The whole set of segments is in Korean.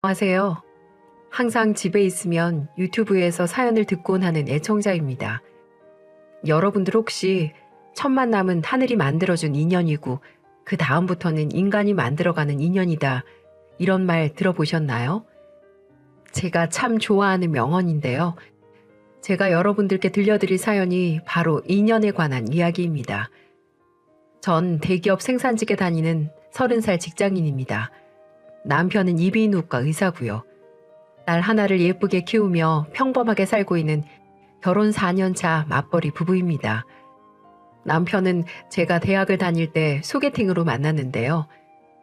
안녕하세요. 항상 집에 있으면 유튜브에서 사연을 듣곤 하는 애청자입니다. 여러분들 혹시 첫 만남은 하늘이 만들어준 인연이고 그 다음부터는 인간이 만들어가는 인연이다. 이런 말 들어보셨나요? 제가 참 좋아하는 명언인데요. 제가 여러분들께 들려드릴 사연이 바로 인연에 관한 이야기입니다. 전 대기업 생산직에 다니는 30살 직장인입니다. 남편은 이비인후과 의사고요. 딸 하나를 예쁘게 키우며 평범하게 살고 있는 결혼 4년 차 맞벌이 부부입니다. 남편은 제가 대학을 다닐 때 소개팅으로 만났는데요.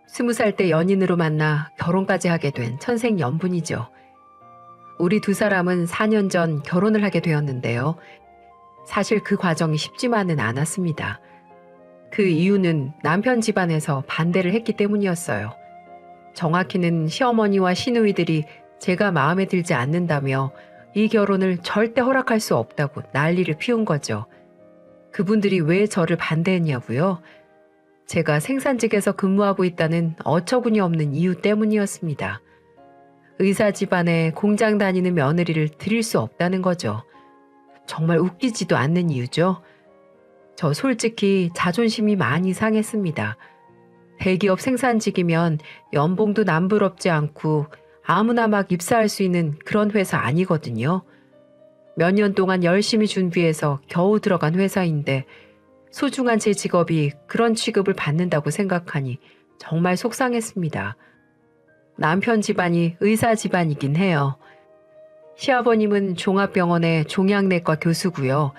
20살 때 연인으로 만나 결혼까지 하게 된 천생연분이죠. 우리 두 사람은 4년 전 결혼을 하게 되었는데요. 사실 그 과정이 쉽지만은 않았습니다. 그 이유는 남편 집안에서 반대를 했기 때문이었어요. 정확히는 시어머니와 시누이들이 제가 마음에 들지 않는다며 이 결혼을 절대 허락할 수 없다고 난리를 피운 거죠. 그분들이 왜 저를 반대했냐고요? 제가 생산직에서 근무하고 있다는 어처구니 없는 이유 때문이었습니다. 의사 집안에 공장 다니는 며느리를 드릴 수 없다는 거죠. 정말 웃기지도 않는 이유죠. 저 솔직히 자존심이 많이 상했습니다. 대기업 생산직이면 연봉도 남부럽지 않고 아무나 막 입사할 수 있는 그런 회사 아니거든요. 몇 년 동안 열심히 준비해서 겨우 들어간 회사인데 소중한 제 직업이 그런 취급을 받는다고 생각하니 정말 속상했습니다. 남편 집안이 의사 집안이긴 해요. 시아버님은 종합병원의 종양내과 교수고요.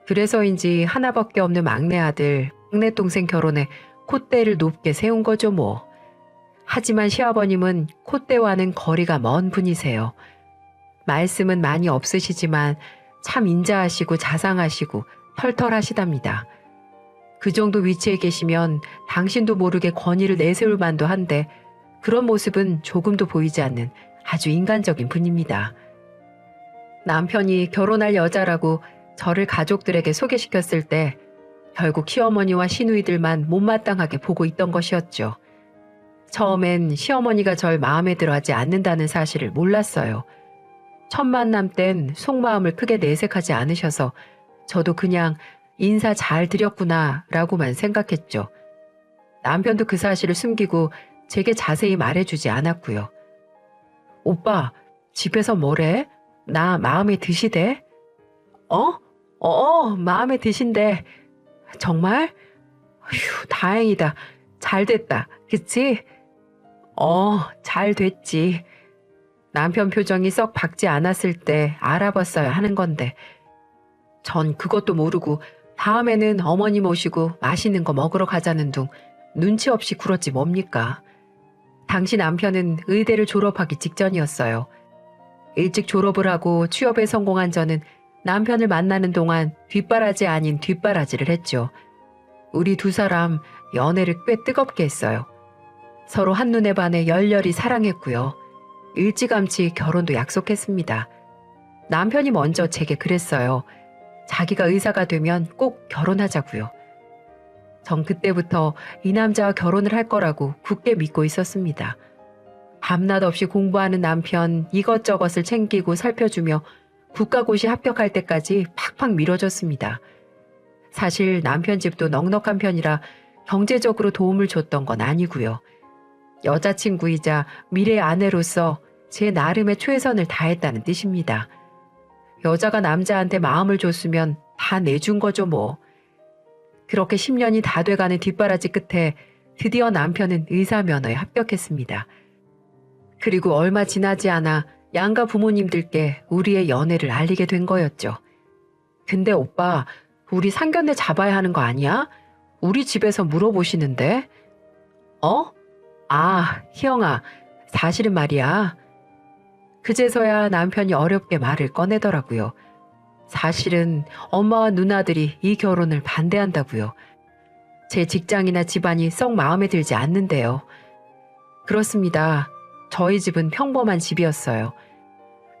그래서인지 하나밖에 없는 막내 아들, 막내 동생 결혼에 콧대를 높게 세운 거죠 뭐. 하지만 시아버님은 콧대와는 거리가 먼 분이세요. 말씀은 많이 없으시지만 참 인자하시고 자상하시고 털털하시답니다. 그 정도 위치에 계시면 당신도 모르게 권위를 내세울 만도 한데 그런 모습은 조금도 보이지 않는 아주 인간적인 분입니다. 남편이 결혼할 여자라고 저를 가족들에게 소개시켰을 때 결국 시어머니와 시누이들만 못마땅하게 보고 있던 것이었죠. 처음엔 시어머니가 절 마음에 들어하지 않는다는 사실을 몰랐어요. 첫 만남 땐 속마음을 크게 내색하지 않으셔서 저도 그냥 인사 잘 드렸구나 라고만 생각했죠. 남편도 그 사실을 숨기고 제게 자세히 말해주지 않았고요. 오빠, 집에서 뭐래? 나 마음에 드시대? 마음에 드신대. 정말? 휴, 다행이다. 잘 됐다. 그치? 잘 됐지. 남편 표정이 썩 밝지 않았을 때 알아봤어야 하는 건데. 전 그것도 모르고 다음에는 어머니 모시고 맛있는 거 먹으러 가자는 둥 눈치 없이 굴었지 뭡니까? 당시 남편은 의대를 졸업하기 직전이었어요. 일찍 졸업을 하고 취업에 성공한 저는 남편을 만나는 동안 뒷바라지 아닌 뒷바라지를 했죠. 우리 두 사람 연애를 꽤 뜨겁게 했어요. 서로 한눈에 반해 열렬히 사랑했고요. 일찌감치 결혼도 약속했습니다. 남편이 먼저 제게 그랬어요. 자기가 의사가 되면 꼭 결혼하자고요. 전 그때부터 이 남자와 결혼을 할 거라고 굳게 믿고 있었습니다. 밤낮 없이 공부하는 남편 이것저것을 챙기고 살펴주며 국가고시 합격할 때까지 팍팍 밀어줬습니다. 사실 남편 집도 넉넉한 편이라 경제적으로 도움을 줬던 건 아니고요. 여자친구이자 미래 아내로서 제 나름의 최선을 다했다는 뜻입니다. 여자가 남자한테 마음을 줬으면 다 내준 거죠 뭐. 그렇게 10년이 다 돼가는 뒷바라지 끝에 드디어 남편은 의사 면허에 합격했습니다. 그리고 얼마 지나지 않아 양가 부모님들께 우리의 연애를 알리게 된 거였죠. 근데 오빠, 우리 상견례 잡아야 하는 거 아니야? 우리 집에서 물어보시는데? 희영아, 사실은 말이야. 그제서야 남편이 어렵게 말을 꺼내더라고요. 사실은 엄마와 누나들이 이 결혼을 반대한다고요. 제 직장이나 집안이 썩 마음에 들지 않는데요. 그렇습니다. 저희 집은 평범한 집이었어요.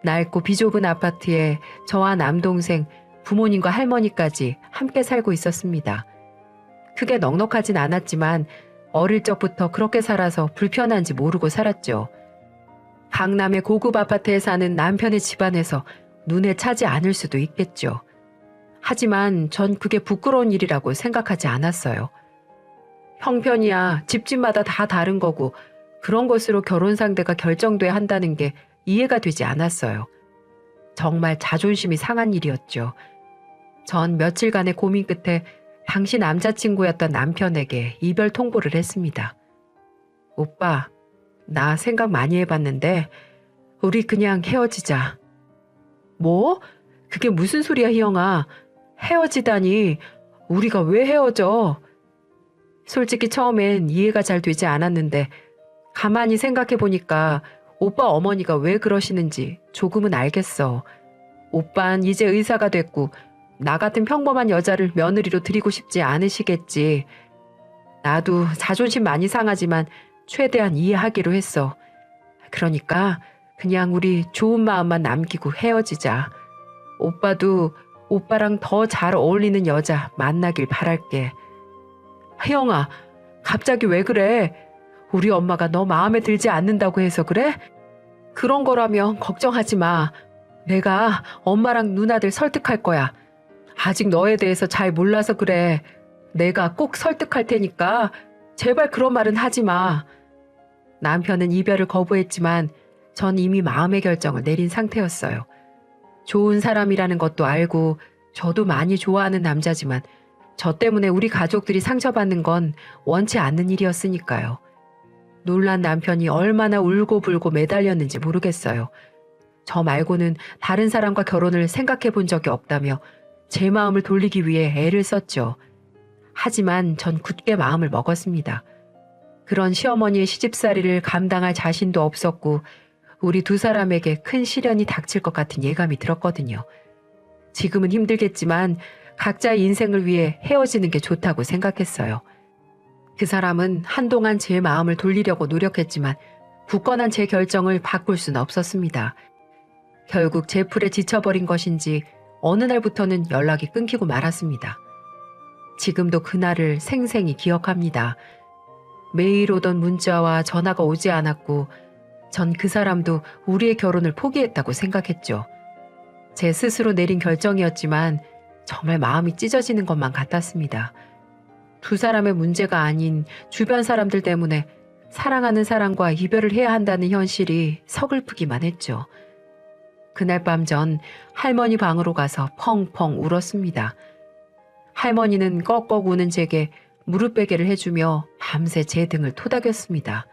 낡고 비좁은 아파트에 저와 남동생, 부모님과 할머니까지 함께 살고 있었습니다. 크게 넉넉하진 않았지만 어릴 적부터 그렇게 살아서 불편한지 모르고 살았죠. 강남의 고급 아파트에 사는 남편의 집안에서 눈에 차지 않을 수도 있겠죠. 하지만 전 그게 부끄러운 일이라고 생각하지 않았어요. 형편이야 집집마다 다 다른 거고 그런 것으로 결혼 상대가 결정돼야 한다는 게 이해가 되지 않았어요. 정말 자존심이 상한 일이었죠. 전 며칠간의 고민 끝에 당시 남자친구였던 남편에게 이별 통보를 했습니다. 오빠, 나 생각 많이 해봤는데 우리 그냥 헤어지자. 뭐? 그게 무슨 소리야, 희영아. 헤어지다니. 우리가 왜 헤어져? 솔직히 처음엔 이해가 잘 되지 않았는데 가만히 생각해보니까 오빠 어머니가 왜 그러시는지 조금은 알겠어. 오빤 이제 의사가 됐고 나 같은 평범한 여자를 며느리로 드리고 싶지 않으시겠지. 나도 자존심 많이 상하지만 최대한 이해하기로 했어. 그러니까 그냥 우리 좋은 마음만 남기고 헤어지자. 오빠도 오빠랑 더 잘 어울리는 여자 만나길 바랄게. 혜영아, 갑자기 왜 그래? 우리 엄마가 너 마음에 들지 않는다고 해서 그래? 그런 거라면 걱정하지 마. 내가 엄마랑 누나들 설득할 거야. 아직 너에 대해서 잘 몰라서 그래. 내가 꼭 설득할 테니까 제발 그런 말은 하지 마. 남편은 이별을 거부했지만 전 이미 마음의 결정을 내린 상태였어요. 좋은 사람이라는 것도 알고 저도 많이 좋아하는 남자지만 저 때문에 우리 가족들이 상처받는 건 원치 않는 일이었으니까요. 놀란 남편이 얼마나 울고불고 매달렸는지 모르겠어요. 저 말고는 다른 사람과 결혼을 생각해 본 적이 없다며 제 마음을 돌리기 위해 애를 썼죠. 하지만 전 굳게 마음을 먹었습니다. 그런 시어머니의 시집살이를 감당할 자신도 없었고 우리 두 사람에게 큰 시련이 닥칠 것 같은 예감이 들었거든요. 지금은 힘들겠지만 각자의 인생을 위해 헤어지는 게 좋다고 생각했어요. 그 사람은 한동안 제 마음을 돌리려고 노력했지만 굳건한 제 결정을 바꿀 수는 없었습니다. 결국 제 풀에 지쳐버린 것인지 어느 날부터는 연락이 끊기고 말았습니다. 지금도 그날을 생생히 기억합니다. 매일 오던 문자와 전화가 오지 않았고 전 그 사람도 우리의 결혼을 포기했다고 생각했죠. 제 스스로 내린 결정이었지만 정말 마음이 찢어지는 것만 같았습니다. 두 사람의 문제가 아닌 주변 사람들 때문에 사랑하는 사람과 이별을 해야 한다는 현실이 서글프기만 했죠. 그날 밤 전 할머니 방으로 가서 펑펑 울었습니다. 할머니는 꺽꺽 우는 제게 무릎 베개를 해주며 밤새 제 등을 토닥였습니다.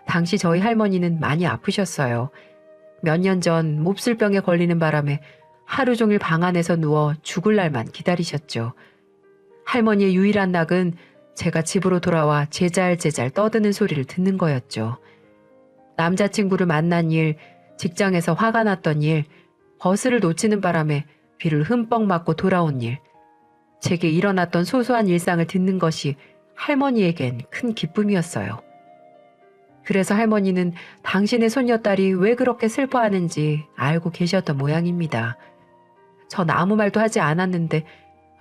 당시 저희 할머니는 많이 아프셨어요. 몇 년 전 몹쓸병에 걸리는 바람에 하루 종일 방 안에서 누워 죽을 날만 기다리셨죠. 할머니의 유일한 낙은 제가 집으로 돌아와 제잘제잘 떠드는 소리를 듣는 거였죠. 남자친구를 만난 일, 직장에서 화가 났던 일, 버스를 놓치는 바람에 비를 흠뻑 맞고 돌아온 일, 제게 일어났던 소소한 일상을 듣는 것이 할머니에겐 큰 기쁨이었어요. 그래서 할머니는 당신의 손녀딸이 왜 그렇게 슬퍼하는지 알고 계셨던 모양입니다. 전 아무 말도 하지 않았는데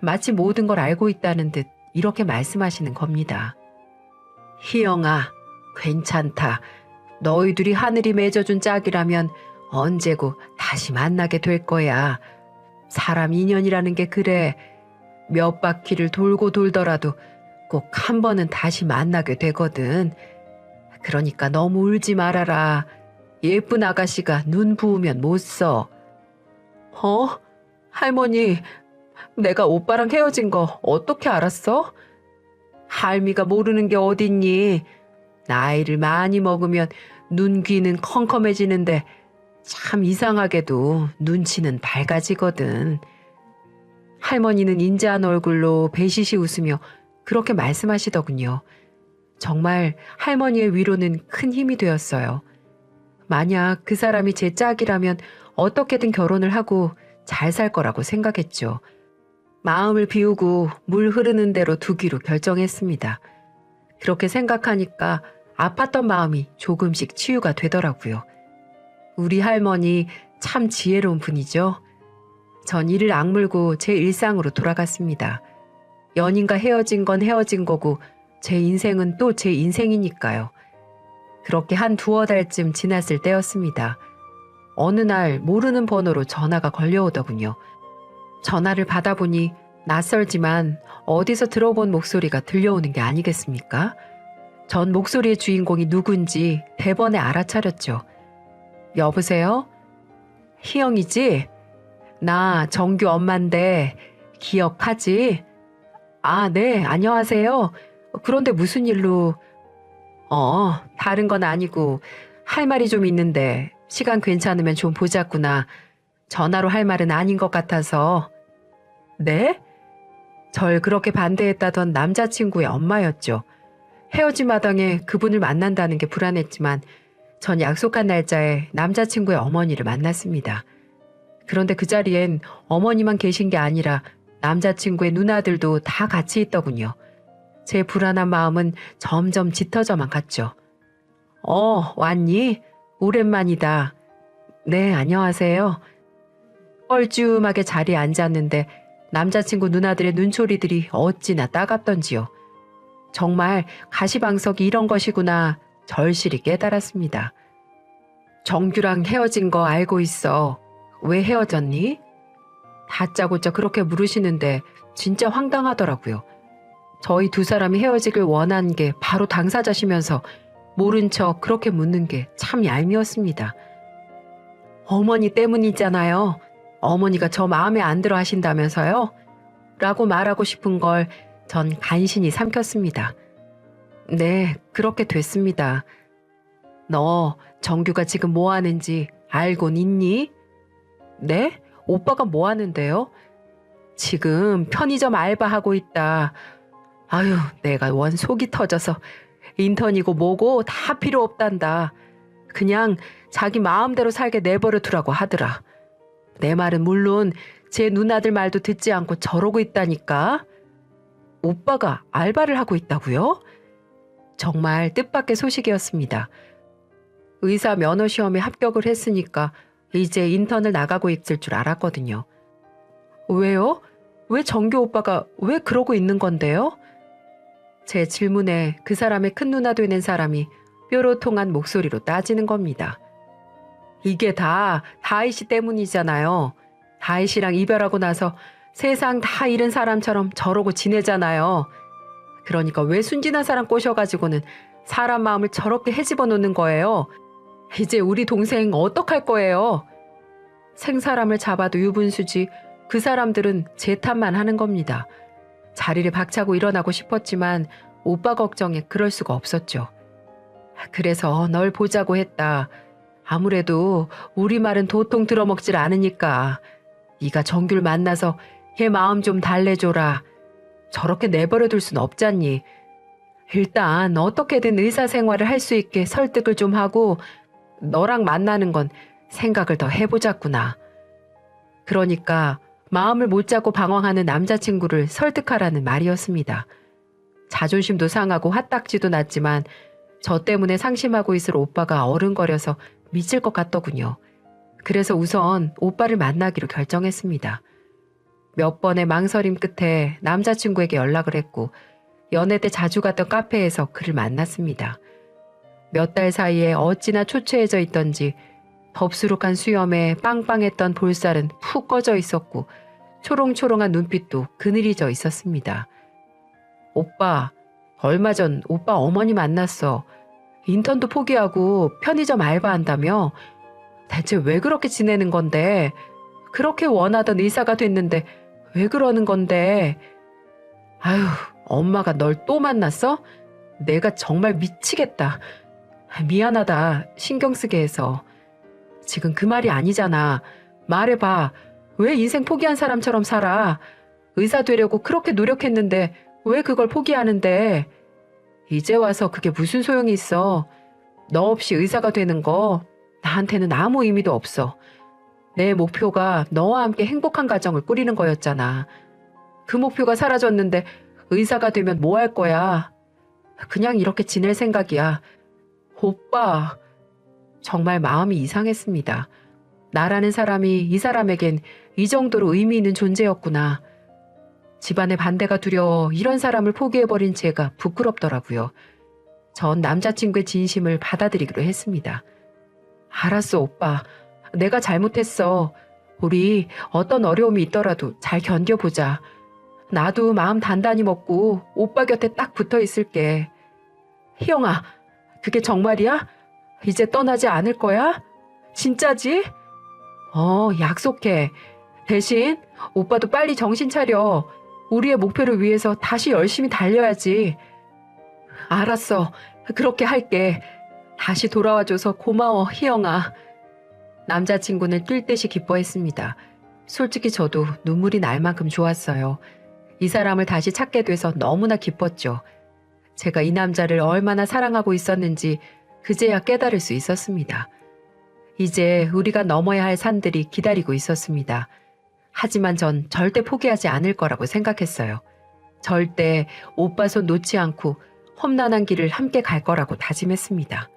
마치 모든 걸 알고 있다는 듯 이렇게 말씀하시는 겁니다. 희영아, 괜찮다. 너희들이 하늘이 맺어준 짝이라면 언제고 다시 만나게 될 거야. 사람 인연이라는 게 그래. 몇 바퀴를 돌고 돌더라도 꼭 한 번은 다시 만나게 되거든. 그러니까 너무 울지 말아라. 예쁜 아가씨가 눈 부으면 못 써. 할머니, 내가 오빠랑 헤어진 거 어떻게 알았어? 할미가 모르는 게 어딨니? 나이를 많이 먹으면 눈, 귀는 컴컴해지는데 참 이상하게도 눈치는 밝아지거든. 할머니는 인자한 얼굴로 배시시 웃으며 그렇게 말씀하시더군요. 정말 할머니의 위로는 큰 힘이 되었어요. 만약 그 사람이 제 짝이라면 어떻게든 결혼을 하고 잘 살 거라고 생각했죠. 마음을 비우고 물 흐르는 대로 두기로 결정했습니다. 그렇게 생각하니까 아팠던 마음이 조금씩 치유가 되더라고요. 우리 할머니 참 지혜로운 분이죠. 전 이를 악물고 제 일상으로 돌아갔습니다. 연인과 헤어진 건 헤어진 거고 제 인생은 또 제 인생이니까요. 그렇게 한 두어 달쯤 지났을 때였습니다. 어느 날 모르는 번호로 전화가 걸려오더군요. 전화를 받아보니 낯설지만 어디서 들어본 목소리가 들려오는 게 아니겠습니까? 전 목소리의 주인공이 누군지 대번에 알아차렸죠. 여보세요? 희영이지? 나 정규 엄마인데 기억하지? 아, 네, 안녕하세요. 그런데 무슨 일로? 다른 건 아니고 할 말이 좀 있는데 시간 괜찮으면 좀 보자꾸나. 전화로 할 말은 아닌 것 같아서. 네? 절 그렇게 반대했다던 남자친구의 엄마였죠. 헤어진 마당에 그분을 만난다는 게 불안했지만 전 약속한 날짜에 남자친구의 어머니를 만났습니다. 그런데 그 자리엔 어머니만 계신 게 아니라 남자친구의 누나들도 다 같이 있더군요. 제 불안한 마음은 점점 짙어져만 갔죠. 왔니? 오랜만이다. 네, 안녕하세요. 뻘쭘하게 자리에 앉았는데 남자친구 누나들의 눈초리들이 어찌나 따갑던지요. 정말 가시방석이 이런 것이구나 절실히 깨달았습니다. 정규랑 헤어진 거 알고 있어. 왜 헤어졌니? 다짜고짜 그렇게 물으시는데 진짜 황당하더라고요. 저희 두 사람이 헤어지길 원한 게 바로 당사자시면서 모른 척 그렇게 묻는 게 참 얄미웠습니다. 어머니 때문이잖아요. 어머니가 저 마음에 안 들어 하신다면서요? 라고 말하고 싶은 걸 전 간신히 삼켰습니다. 네, 그렇게 됐습니다. 너 정규가 지금 뭐 하는지 알곤 있니? 네? 오빠가 뭐 하는데요? 지금 편의점 알바하고 있다. 아유, 내가 원 속이 터져서 인턴이고 뭐고 다 필요 없단다. 그냥 자기 마음대로 살게 내버려 두라고 하더라. 내 말은 물론 제 누나들 말도 듣지 않고 저러고 있다니까. 오빠가 알바를 하고 있다고요? 정말 뜻밖의 소식이었습니다. 의사 면허 시험에 합격을 했으니까 이제 인턴을 나가고 있을 줄 알았거든요. 왜요? 왜 정규 오빠가 왜 그러고 있는 건데요? 제 질문에 그 사람의 큰 누나 되는 사람이 뾰로통한 목소리로 따지는 겁니다. 이게 다 다희 씨 때문이잖아요. 다희 씨랑 이별하고 나서 세상 다 잃은 사람처럼 저러고 지내잖아요. 그러니까 왜 순진한 사람 꼬셔가지고는 사람 마음을 저렇게 헤집어 놓는 거예요. 이제 우리 동생 어떡할 거예요? 생사람을 잡아도 유분수지 그 사람들은 제 탓만 하는 겁니다. 자리를 박차고 일어나고 싶었지만 오빠 걱정에 그럴 수가 없었죠. 그래서 널 보자고 했다. 아무래도 우리 말은 도통 들어먹질 않으니까 네가 정규를 만나서 걔 마음 좀 달래줘라. 저렇게 내버려둘 순 없잖니. 일단 어떻게든 의사생활을 할 수 있게 설득을 좀 하고 너랑 만나는 건 생각을 더 해보자꾸나. 그러니까 마음을 못 잡고 방황하는 남자친구를 설득하라는 말이었습니다. 자존심도 상하고 화딱지도 났지만 저 때문에 상심하고 있을 오빠가 어른거려서 미칠 것 같더군요. 그래서 우선 오빠를 만나기로 결정했습니다. 몇 번의 망설임 끝에 남자친구에게 연락을 했고 연애 때 자주 갔던 카페에서 그를 만났습니다. 몇 달 사이에 어찌나 초췌해져 있던지 덥수룩한 수염에 빵빵했던 볼살은 푹 꺼져 있었고 초롱초롱한 눈빛도 그늘이 져 있었습니다. 오빠, 얼마 전 오빠 어머니 만났어. 인턴도 포기하고 편의점 알바한다며? 대체 왜 그렇게 지내는 건데? 그렇게 원하던 의사가 됐는데 왜 그러는 건데? 아휴, 엄마가 널 또 만났어? 내가 정말 미치겠다. 미안하다, 신경 쓰게 해서. 지금 그 말이 아니잖아. 말해봐. 왜 인생 포기한 사람처럼 살아? 의사 되려고 그렇게 노력했는데 왜 그걸 포기하는데? 이제 와서 그게 무슨 소용이 있어. 너 없이 의사가 되는 거 나한테는 아무 의미도 없어. 내 목표가 너와 함께 행복한 가정을 꾸리는 거였잖아. 그 목표가 사라졌는데 의사가 되면 뭐 할 거야? 그냥 이렇게 지낼 생각이야. 오빠, 정말 마음이 이상했습니다. 나라는 사람이 이 사람에겐 이 정도로 의미 있는 존재였구나. 집안의 반대가 두려워 이런 사람을 포기해버린 제가 부끄럽더라고요. 전 남자친구의 진심을 받아들이기로 했습니다. 알았어, 오빠. 내가 잘못했어. 우리 어떤 어려움이 있더라도 잘 견뎌보자. 나도 마음 단단히 먹고 오빠 곁에 딱 붙어 있을게. 희영아, 그게 정말이야? 이제 떠나지 않을 거야? 진짜지? 약속해. 대신 오빠도 빨리 정신 차려. 우리의 목표를 위해서 다시 열심히 달려야지. 알았어. 그렇게 할게. 다시 돌아와줘서 고마워, 희영아. 남자친구는 뛸 듯이 기뻐했습니다. 솔직히 저도 눈물이 날 만큼 좋았어요. 이 사람을 다시 찾게 돼서 너무나 기뻤죠. 제가 이 남자를 얼마나 사랑하고 있었는지 그제야 깨달을 수 있었습니다. 이제 우리가 넘어야 할 산들이 기다리고 있었습니다. 하지만 전 절대 포기하지 않을 거라고 생각했어요. 절대 오빠 손 놓지 않고 험난한 길을 함께 갈 거라고 다짐했습니다.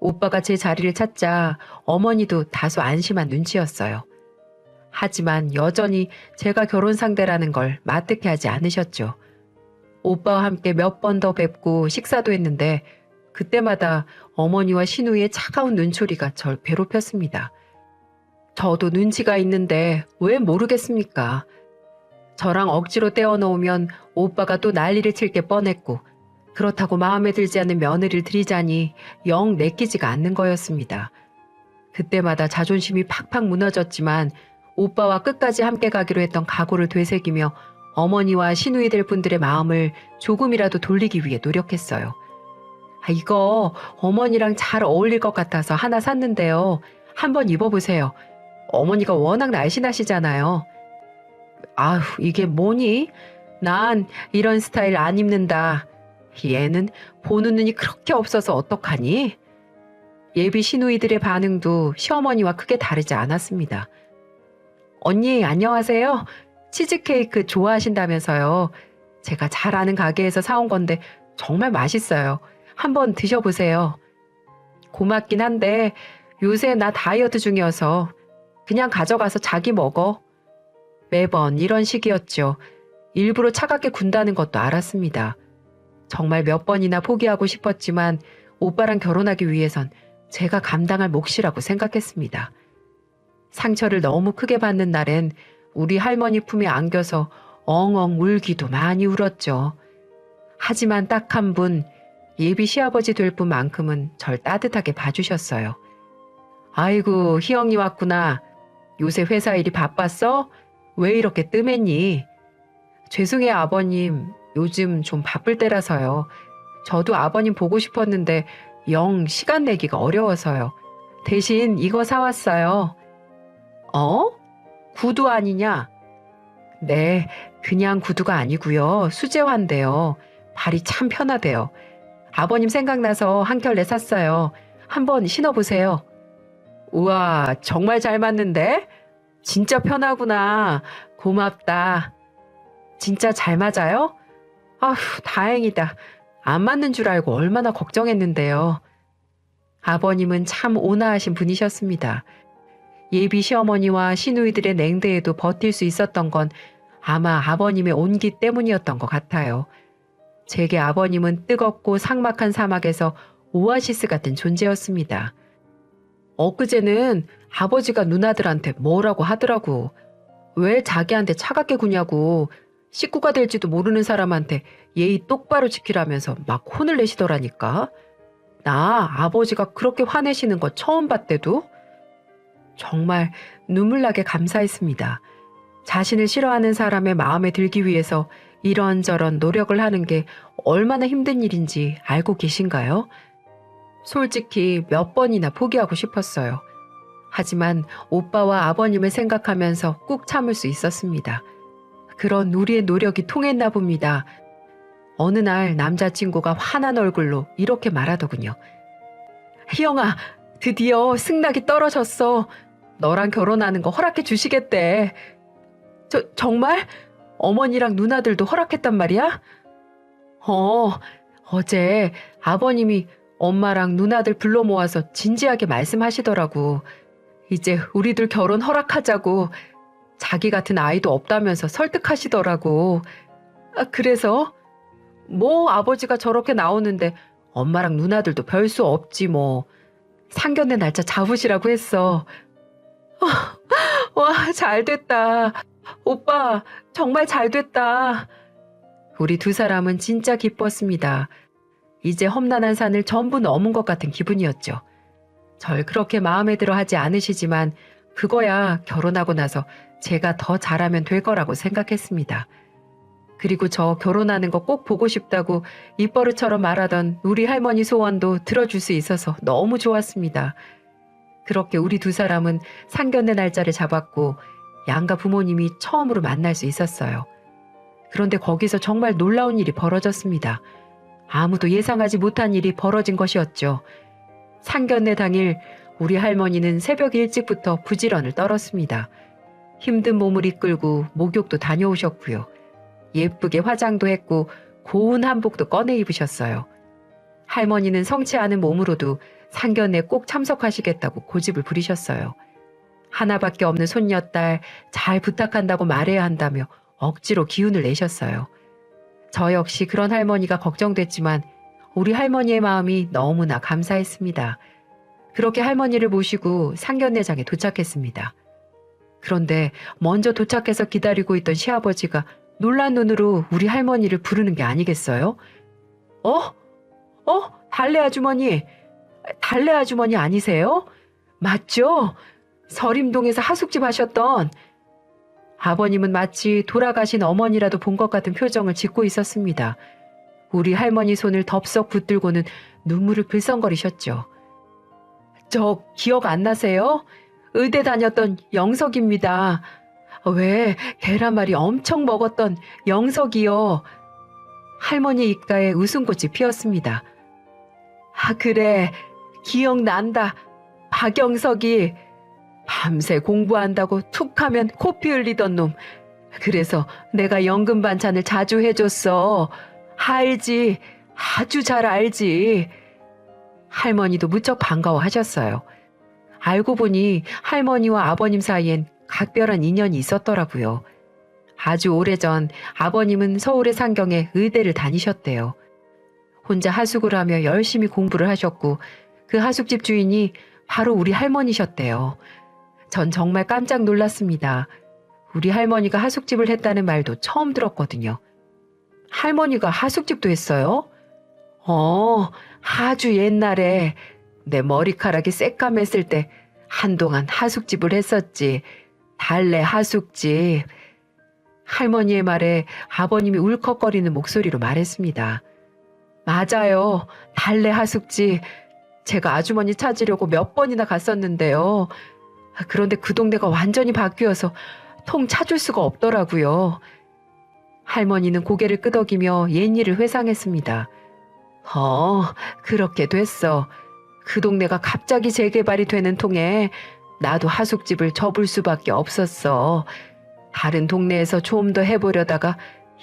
오빠가 제 자리를 찾자 어머니도 다소 안심한 눈치였어요. 하지만 여전히 제가 결혼 상대라는 걸 마뜩해 하지 않으셨죠. 오빠와 함께 몇 번 더 뵙고 식사도 했는데 그때마다 어머니와 신우의 차가운 눈초리가 절 괴롭혔습니다. 저도 눈치가 있는데 왜 모르겠습니까? 저랑 억지로 떼어놓으면 오빠가 또 난리를 칠 게 뻔했고 그렇다고 마음에 들지 않는 며느리를 들이자니 영 내키지가 않는 거였습니다. 그때마다 자존심이 팍팍 무너졌지만 오빠와 끝까지 함께 가기로 했던 각오를 되새기며 어머니와 시누이들 분들의 마음을 조금이라도 돌리기 위해 노력했어요. 이거 어머니랑 잘 어울릴 것 같아서 하나 샀는데요. 한번 입어보세요. 어머니가 워낙 날씬하시잖아요. 아휴, 이게 뭐니? 난 이런 스타일 안 입는다. 얘는 보는 눈이 그렇게 없어서 어떡하니? 예비 시누이들의 반응도 시어머니와 크게 다르지 않았습니다. 언니, 안녕하세요. 치즈케이크 좋아하신다면서요. 제가 잘 아는 가게에서 사온 건데 정말 맛있어요. 한번 드셔보세요. 고맙긴 한데 요새 나 다이어트 중이어서 그냥 가져가서 자기 먹어. 매번 이런 식이었죠. 일부러 차갑게 군다는 것도 알았습니다. 정말 몇 번이나 포기하고 싶었지만 오빠랑 결혼하기 위해선 제가 감당할 몫이라고 생각했습니다. 상처를 너무 크게 받는 날엔 우리 할머니 품에 안겨서 엉엉 울기도 많이 울었죠. 하지만 딱 한 분, 예비 시아버지 될 분만큼은 절 따뜻하게 봐주셨어요. 아이고, 희영이 왔구나. 요새 회사 일이 바빴어? 왜 이렇게 뜸했니? 죄송해요, 아버님. 요즘 좀 바쁠 때라서요. 저도 아버님 보고 싶었는데 영 시간 내기가 어려워서요. 대신 이거 사왔어요. 구두 아니냐? 네, 그냥 구두가 아니고요. 수제화인데요. 발이 참 편하대요. 아버님 생각나서 한 켤레 샀어요. 한번 신어보세요. 우와, 정말 잘 맞는데? 진짜 편하구나. 고맙다. 진짜 잘 맞아요? 아휴, 다행이다. 안 맞는 줄 알고 얼마나 걱정했는데요. 아버님은 참 온화하신 분이셨습니다. 예비 시어머니와 시누이들의 냉대에도 버틸 수 있었던 건 아마 아버님의 온기 때문이었던 것 같아요. 제게 아버님은 뜨겁고 삭막한 사막에서 오아시스 같은 존재였습니다. 엊그제는 아버지가 누나들한테 뭐라고 하더라고. 왜 자기한테 차갑게 구냐고. 식구가 될지도 모르는 사람한테 예의 똑바로 지키라면서 막 혼을 내시더라니까. 나 아버지가 그렇게 화내시는 거 처음 봤대도. 정말 눈물나게 감사했습니다. 자신을 싫어하는 사람의 마음에 들기 위해서 이런저런 노력을 하는 게 얼마나 힘든 일인지 알고 계신가요? 솔직히 몇 번이나 포기하고 싶었어요. 하지만 오빠와 아버님을 생각하면서 꾹 참을 수 있었습니다. 그런 우리의 노력이 통했나 봅니다. 어느 날 남자친구가 화난 얼굴로 이렇게 말하더군요. 희영아, 드디어 승낙이 떨어졌어. 너랑 결혼하는 거 허락해 주시겠대. 정말? 어머니랑 누나들도 허락했단 말이야? 어제 아버님이 엄마랑 누나들 불러 모아서 진지하게 말씀하시더라고. 이제 우리들 결혼 허락하자고. 자기 같은 아이도 없다면서 설득하시더라고. 그래서? 뭐 아버지가 저렇게 나오는데 엄마랑 누나들도 별 수 없지 뭐. 상견례 날짜 잡으시라고 했어. 와, 잘 됐다. 오빠, 정말 잘 됐다. 우리 두 사람은 진짜 기뻤습니다. 이제 험난한 산을 전부 넘은 것 같은 기분이었죠. 절 그렇게 마음에 들어 하지 않으시지만 그거야 결혼하고 나서 제가 더 잘하면 될 거라고 생각했습니다. 그리고 저 결혼하는 거 꼭 보고 싶다고 입버릇처럼 말하던 우리 할머니 소원도 들어줄 수 있어서 너무 좋았습니다. 그렇게 우리 두 사람은 상견례 날짜를 잡았고 양가 부모님이 처음으로 만날 수 있었어요. 그런데 거기서 정말 놀라운 일이 벌어졌습니다. 아무도 예상하지 못한 일이 벌어진 것이었죠. 상견례 당일 우리 할머니는 새벽 일찍부터 부지런을 떨었습니다. 힘든 몸을 이끌고 목욕도 다녀오셨고요. 예쁘게 화장도 했고 고운 한복도 꺼내 입으셨어요. 할머니는 성치 않은 몸으로도 상견례 꼭 참석하시겠다고 고집을 부리셨어요. 하나밖에 없는 손녀딸 잘 부탁한다고 말해야 한다며 억지로 기운을 내셨어요. 저 역시 그런 할머니가 걱정됐지만 우리 할머니의 마음이 너무나 감사했습니다. 그렇게 할머니를 모시고 상견례장에 도착했습니다. 그런데 먼저 도착해서 기다리고 있던 시아버지가 놀란 눈으로 우리 할머니를 부르는 게 아니겠어요? 달래 아주머니. 달래 아주머니 아니세요? 맞죠? 서림동에서 하숙집 하셨던. 아버님은 마치 돌아가신 어머니라도 본 것 같은 표정을 짓고 있었습니다. 우리 할머니 손을 덥석 붙들고는 눈물을 글썽거리셨죠. 저 기억 안 나세요? 의대 다녔던 영석입니다. 왜 계란말이 엄청 먹었던 영석이요. 할머니 입가에 웃음꽃이 피었습니다. 아, 그래. 기억난다. 박영석이 밤새 공부한다고 툭 하면 코피 흘리던 놈. 그래서 내가 연금 반찬을 자주 해줬어. 알지. 아주 잘 알지. 할머니도 무척 반가워하셨어요. 알고 보니 할머니와 아버님 사이엔 각별한 인연이 있었더라고요. 아주 오래전 아버님은 서울의 상경에 의대를 다니셨대요. 혼자 하숙을 하며 열심히 공부를 하셨고 그 하숙집 주인이 바로 우리 할머니셨대요. 전 정말 깜짝 놀랐습니다. 우리 할머니가 하숙집을 했다는 말도 처음 들었거든요. 할머니가 하숙집도 했어요? 아주 옛날에 내 머리카락이 새까맸을 때 한동안 하숙집을 했었지. 달래 하숙집. 할머니의 말에 아버님이 울컥거리는 목소리로 말했습니다. 맞아요. 달래 하숙집. 제가 아주머니 찾으려고 몇 번이나 갔었는데요. 그런데 그 동네가 완전히 바뀌어서 통 찾을 수가 없더라고요. 할머니는 고개를 끄덕이며 옛일을 회상했습니다. 그렇게 됐어. 그 동네가 갑자기 재개발이 되는 통에 나도 하숙집을 접을 수밖에 없었어. 다른 동네에서 좀 더 해보려다가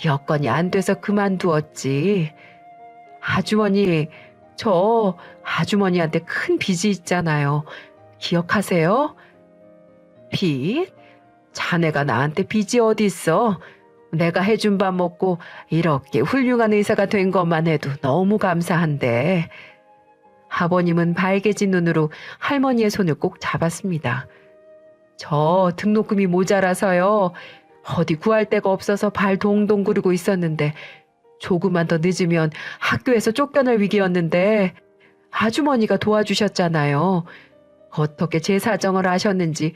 여건이 안 돼서 그만두었지. 아주머니, 저 아주머니한테 큰 빚이 있잖아요. 기억하세요? 빚? 자네가 나한테 빚이 어디 있어? 내가 해준 밥 먹고 이렇게 훌륭한 의사가 된 것만 해도 너무 감사한데. 아버님은 발개진 눈으로 할머니의 손을 꼭 잡았습니다. 저 등록금이 모자라서요. 어디 구할 데가 없어서 발 동동 구르고 있었는데 조금만 더 늦으면 학교에서 쫓겨날 위기였는데 아주머니가 도와주셨잖아요. 어떻게 제 사정을 아셨는지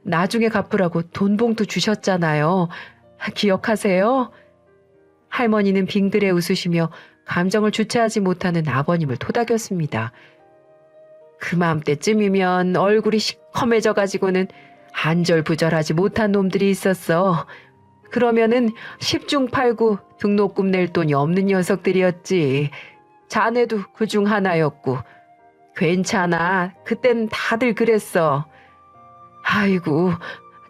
나중에 갚으라고 돈 봉투 주셨잖아요. 기억하세요? 할머니는 빙그레 웃으시며 감정을 주체하지 못하는 아버님을 토닥였습니다. 그맘때쯤이면 얼굴이 시커매져가지고는 안절부절하지 못한 놈들이 있었어. 그러면은 10중 8구 등록금 낼 돈이 없는 녀석들이었지. 자네도 그중 하나였고. 괜찮아. 그땐 다들 그랬어. 아이고,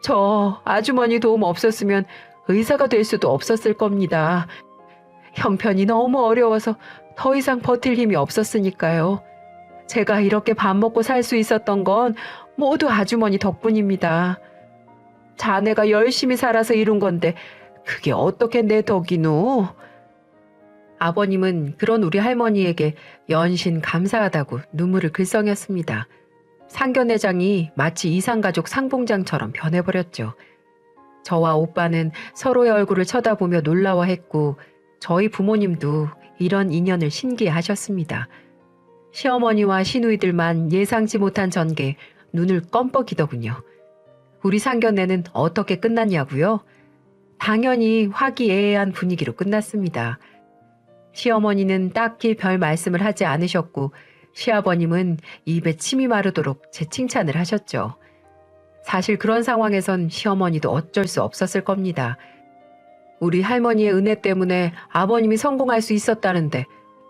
저 아주머니 도움 없었으면 의사가 될 수도 없었을 겁니다. 형편이 너무 어려워서 더 이상 버틸 힘이 없었으니까요. 제가 이렇게 밥 먹고 살 수 있었던 건 모두 아주머니 덕분입니다. 자네가 열심히 살아서 이룬 건데 그게 어떻게 내 덕이노? 아버님은 그런 우리 할머니에게 연신 감사하다고 눈물을 글썽였습니다. 상견례장이 마치 이산가족 상봉장처럼 변해버렸죠. 저와 오빠는 서로의 얼굴을 쳐다보며 놀라워했고 저희 부모님도 이런 인연을 신기해하셨습니다. 시어머니와 시누이들만 예상치 못한 전개에 눈을 껌뻑이더군요. 우리 상견례는 어떻게 끝났냐고요? 당연히 화기애애한 분위기로 끝났습니다. 시어머니는 딱히 별 말씀을 하지 않으셨고 시아버님은 입에 침이 마르도록 제 칭찬을 하셨죠. 사실 그런 상황에선 시어머니도 어쩔 수 없었을 겁니다. 우리 할머니의 은혜 때문에 아버님이 성공할 수 있었다는데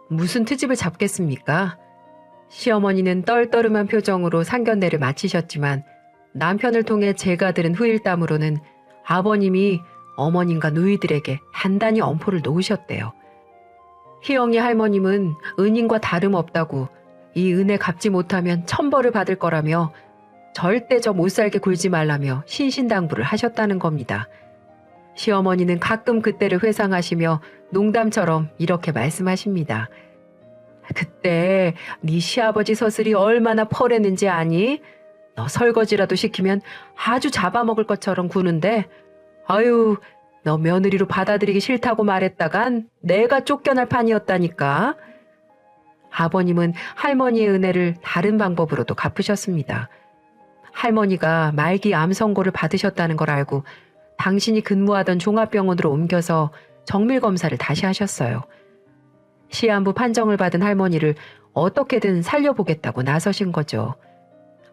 무슨 트집을 잡겠습니까? 시어머니는 떨떠름한 표정으로 상견례를 마치셨지만 남편을 통해 제가 들은 후일담으로는 아버님이 어머님과 누이들에게 단단히 엄포를 놓으셨대요. 희영이 할머님은 은인과 다름없다고 이 은혜 갚지 못하면 천벌을 받을 거라며 절대 저 못살게 굴지 말라며 신신당부를 하셨다는 겁니다. 시어머니는 가끔 그때를 회상하시며 농담처럼 이렇게 말씀하십니다. 그때 네 시아버지 서슬이 얼마나 펄했는지 아니? 너 설거지라도 시키면 아주 잡아먹을 것처럼 구는데 아유 너 며느리로 받아들이기 싫다고 말했다간 내가 쫓겨날 판이었다니까. 아버님은 할머니의 은혜를 다른 방법으로도 갚으셨습니다. 할머니가 말기 암 선고를 받으셨다는 걸 알고 당신이 근무하던 종합병원으로 옮겨서 정밀검사를 다시 하셨어요. 시한부 판정을 받은 할머니를 어떻게든 살려보겠다고 나서신 거죠.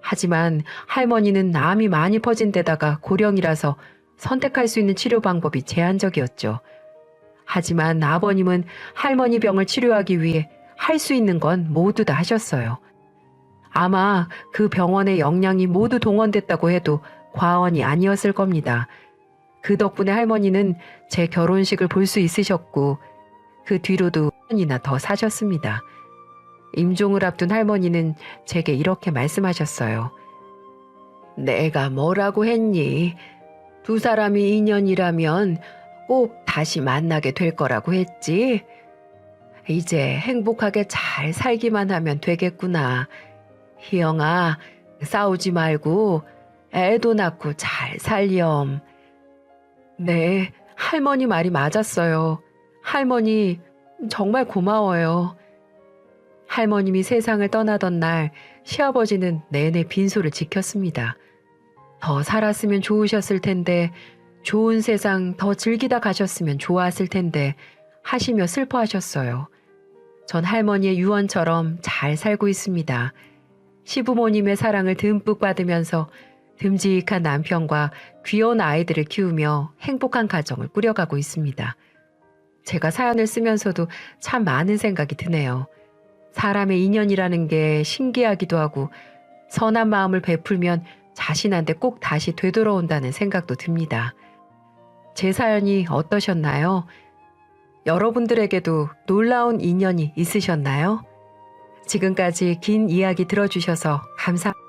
하지만 할머니는 암이 많이 퍼진 데다가 고령이라서 선택할 수 있는 치료 방법이 제한적이었죠. 하지만 아버님은 할머니 병을 치료하기 위해 할 수 있는 건 모두 다 하셨어요. 아마 그 병원의 역량이 모두 동원됐다고 해도 과언이 아니었을 겁니다. 그 덕분에 할머니는 제 결혼식을 볼 수 있으셨고 그 뒤로도 1년이나 더 사셨습니다. 임종을 앞둔 할머니는 제게 이렇게 말씀하셨어요. 내가 뭐라고 했니? 두 사람이 인연이라면 꼭 다시 만나게 될 거라고 했지. 이제 행복하게 잘 살기만 하면 되겠구나. 희영아, 싸우지 말고 애도 낳고 잘 살렴. 네, 할머니 말이 맞았어요. 할머니 정말 고마워요. 할머님이 세상을 떠나던 날 시아버지는 내내 빈소를 지켰습니다. 더 살았으면 좋으셨을 텐데, 좋은 세상 더 즐기다 가셨으면 좋았을 텐데 하시며 슬퍼하셨어요. 전 할머니의 유언처럼 잘 살고 있습니다. 시부모님의 사랑을 듬뿍 받으면서 듬직한 남편과 귀여운 아이들을 키우며 행복한 가정을 꾸려가고 있습니다. 제가 사연을 쓰면서도 참 많은 생각이 드네요. 사람의 인연이라는 게 신기하기도 하고 선한 마음을 베풀면 자신한테 꼭 다시 되돌아온다는 생각도 듭니다. 제 사연이 어떠셨나요? 여러분들에게도 놀라운 인연이 있으셨나요? 지금까지 긴 이야기 들어주셔서 감사합니다.